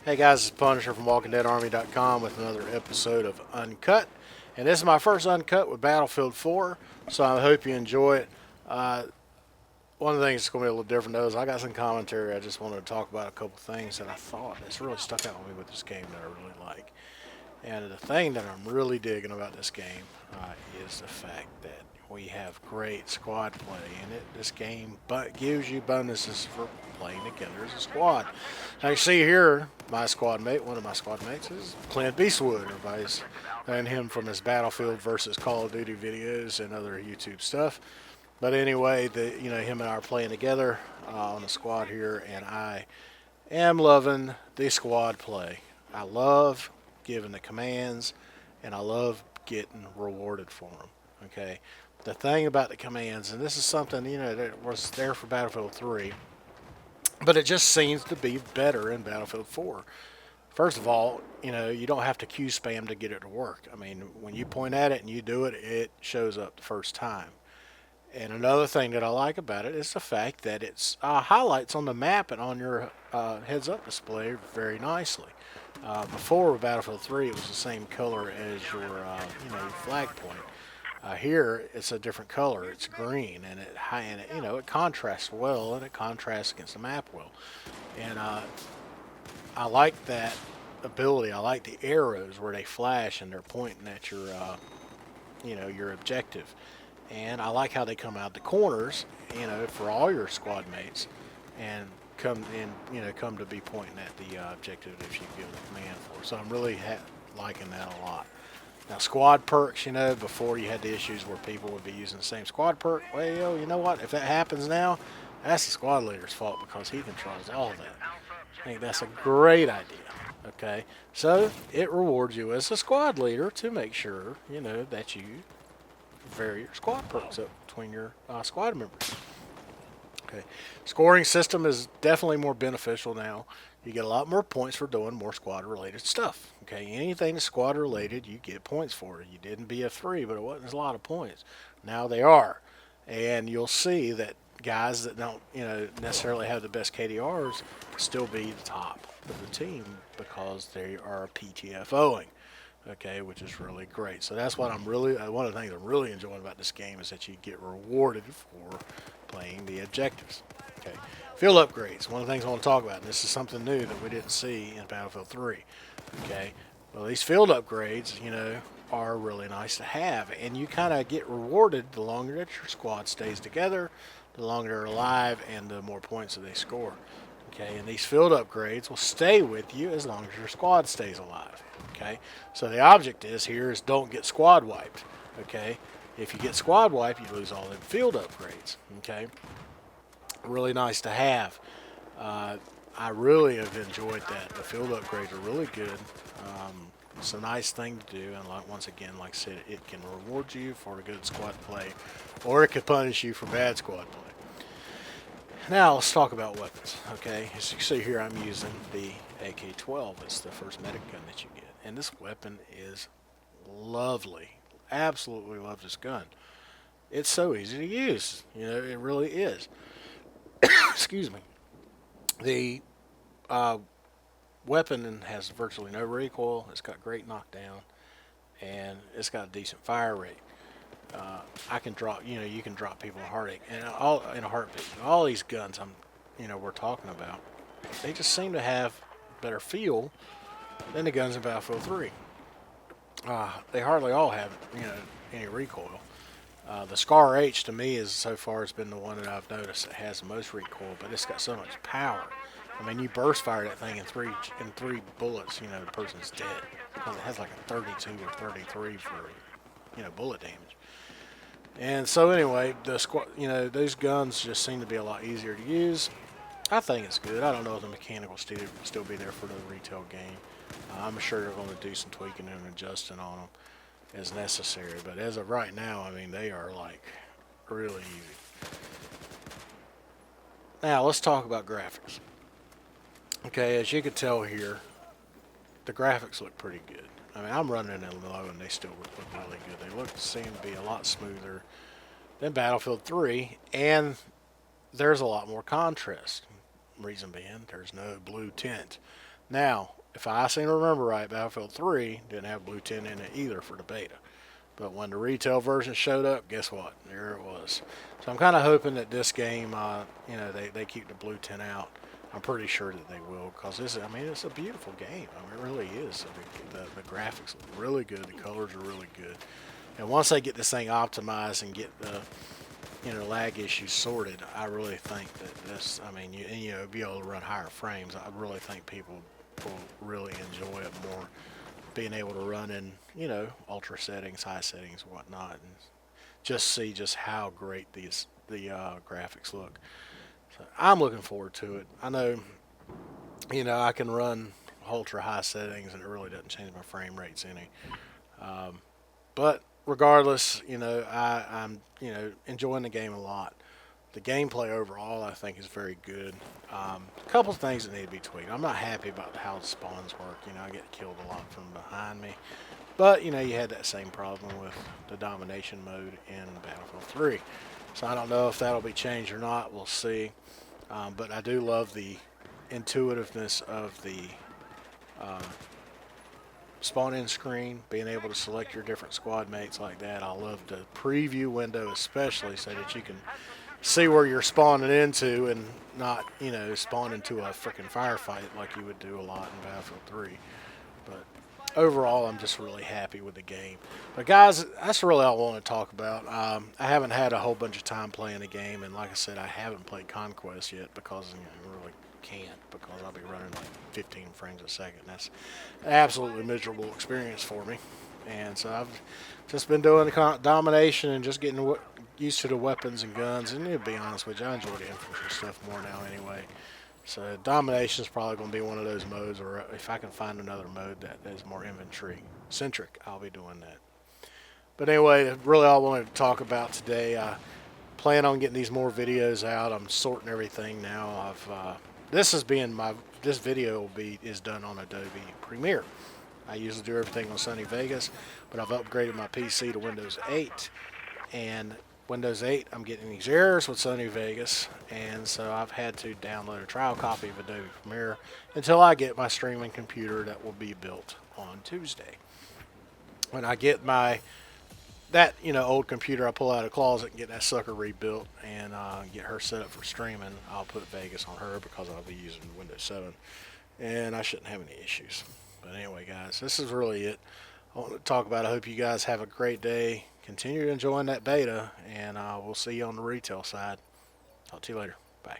Hey guys, it's Punisher from WalkingDeadArmy.com with another episode of Uncut. And this is my first Uncut with Battlefield 4, so I hope you enjoy it. Uh, One of the things that's going to be a little different though is I got some commentary. I just wanted to talk about a couple things that I thought that's really stuck out with me with this game that I really like. And the thing that I'm really digging about this game is the fact that we have great squad play in it. This game but gives you bonuses for playing together as a squad. Now you see here, my squad mate, one of my squad mates is Clint Beastwood. Everybody's known him from his Battlefield versus Call of Duty videos and other YouTube stuff. But anyway, him and I are playing together on the squad here, and I am loving the squad play. I love giving the commands, and I love getting rewarded for them. Okay, the thing about the commands, and this is something that was there for Battlefield 3, but it just seems to be better in Battlefield 4. First of all, you don't have to Q spam to get it to work. I mean, when you point at it and you do it, it shows up the first time. And another thing that I like about it is the fact that it's highlights on the map and on your heads-up display very nicely. Before Battlefield 3, it was the same color as your flag point. Here, it's a different color. It's green, and it contrasts well, and it contrasts against the map well. And I like that ability. I like the arrows where they flash and they're pointing at your objective. And I like how they come out the corners, for all your squad mates, and come to be pointing at the objective that you give the command for. So I'm really liking that a lot. Now squad perks, before you had the issues where people would be using the same squad perk. Well, you know what? If that happens now, that's the squad leader's fault because he controls all of that. I think that's a great idea. Okay, so it rewards you as a squad leader to make sure that you vary your squad perks up between your squad members. Okay, scoring system is definitely more beneficial now. You get a lot more points for doing more squad related stuff. Okay, anything that's squad related, you get points for it. You did in BF3, but it wasn't a lot of points. Now they are, and you'll see that guys that don't necessarily have the best KDRs still be the top of the team because they are PTFOing. Okay, which is really great. So that's what one of the things I'm really enjoying about this game is that you get rewarded for playing the objectives. Okay, field upgrades. One of the things I want to talk about, and this is something new that we didn't see in Battlefield 3. Okay, well these field upgrades, are really nice to have, and you kind of get rewarded the longer that your squad stays together, the longer they're alive, and the more points that they score. Okay, and these field upgrades will stay with you as long as your squad stays alive. Okay, so the object is don't get squad wiped. Okay, if you get squad wiped, you lose all the field upgrades. Okay, really nice to have. I really have enjoyed that. The field upgrades are really good. It's a nice thing to do, and once again, like I said, it can reward you for a good squad play, or it could punish you for bad squad play. Now let's talk about weapons. Okay, as you see here, I'm using the AK-12. It's the first medic gun that you get, and this weapon is lovely. Absolutely love this gun. It's so easy to use. It really is. Excuse me. The uh, weapon has virtually no recoil. It's got great knockdown, and it's got a decent fire rate. I can drop, you can drop people in a heartache, and all in a heartbeat. All these guns we're talking about, they just seem to have better feel than the guns in Battlefield 3. They hardly all have, any recoil. The Scar H to me is so far has been the one that I've noticed that has the most recoil, but it's got so much power. I mean, you burst fire that thing in three bullets, the person's dead because it has like a 32 or 33 for bullet damage. And so anyway, those guns just seem to be a lot easier to use. I think it's good. I don't know if the mechanic will still be there for the retail game. I'm sure they're going to do some tweaking and adjusting on them as necessary. But as of right now, I mean, they are like really easy. Now let's talk about graphics. Okay, as you can tell here, the graphics look pretty good. I mean, I'm running it low and they still look really good. They seem to be a lot smoother than Battlefield 3, and there's a lot more contrast. Reason being, there's no blue tint. Now, if I seem to remember right, Battlefield 3 didn't have blue tint in it either for the beta. But when the retail version showed up, guess what? There it was. So I'm kind of hoping that this game, they keep the blue tint out. I'm pretty sure that they will, because it's a beautiful game. I mean, it really is. The graphics look really good. The colors are really good. And once they get this thing optimized and get the lag issues sorted, I really think that this, be able to run higher frames. I really think people will really enjoy it more, being able to run in, ultra settings, high settings, whatnot, and just see just how great the graphics look. So I'm looking forward to it. I know, I can run ultra high settings and it really doesn't change my frame rates any. But regardless, I'm enjoying the game a lot. The gameplay overall, I think, is very good. A couple of things that need to be tweaked. I'm not happy about how the spawns work. I get killed a lot from behind me. But, you had that same problem with the domination mode in Battlefield 3. So I don't know if that'll be changed or not. We'll see. But I do love the intuitiveness of the spawn-in screen, being able to select your different squad mates like that. I love the preview window especially, so that you can see where you're spawning into and not, spawn into a freaking firefight like you would do a lot in Battlefield 3. But overall, I'm just really happy with the game. But guys, that's really all I want to talk about. I haven't had a whole bunch of time playing the game, and like I said, I haven't played Conquest yet because I really can't, because I'll be running like 15 frames a second. That's an absolutely miserable experience for me. And so I've just been doing the domination and just getting used to the weapons and guns. And to be honest with you, I enjoy the infantry stuff more now anyway. So domination is probably going to be one of those modes, or if I can find another mode that is more infantry centric, I'll be doing that. But anyway, really all I wanted to talk about today. I plan on getting these more videos out. I'm sorting everything now. This video is done on Adobe Premiere. I usually do everything on Sony Vegas, but I've upgraded my PC to Windows 8, and Windows 8, I'm getting these errors with Sony Vegas, and so I've had to download a trial copy of Adobe Premiere until I get my streaming computer that will be built on Tuesday. When I get that old computer, I pull out of the closet and get that sucker rebuilt and get her set up for streaming, I'll put Vegas on her because I'll be using Windows 7, and I shouldn't have any issues. But anyway, guys, this is really it I want to talk about. I hope you guys have a great day. Continue enjoying that beta, and we'll see you on the retail side. Talk to you later. Bye.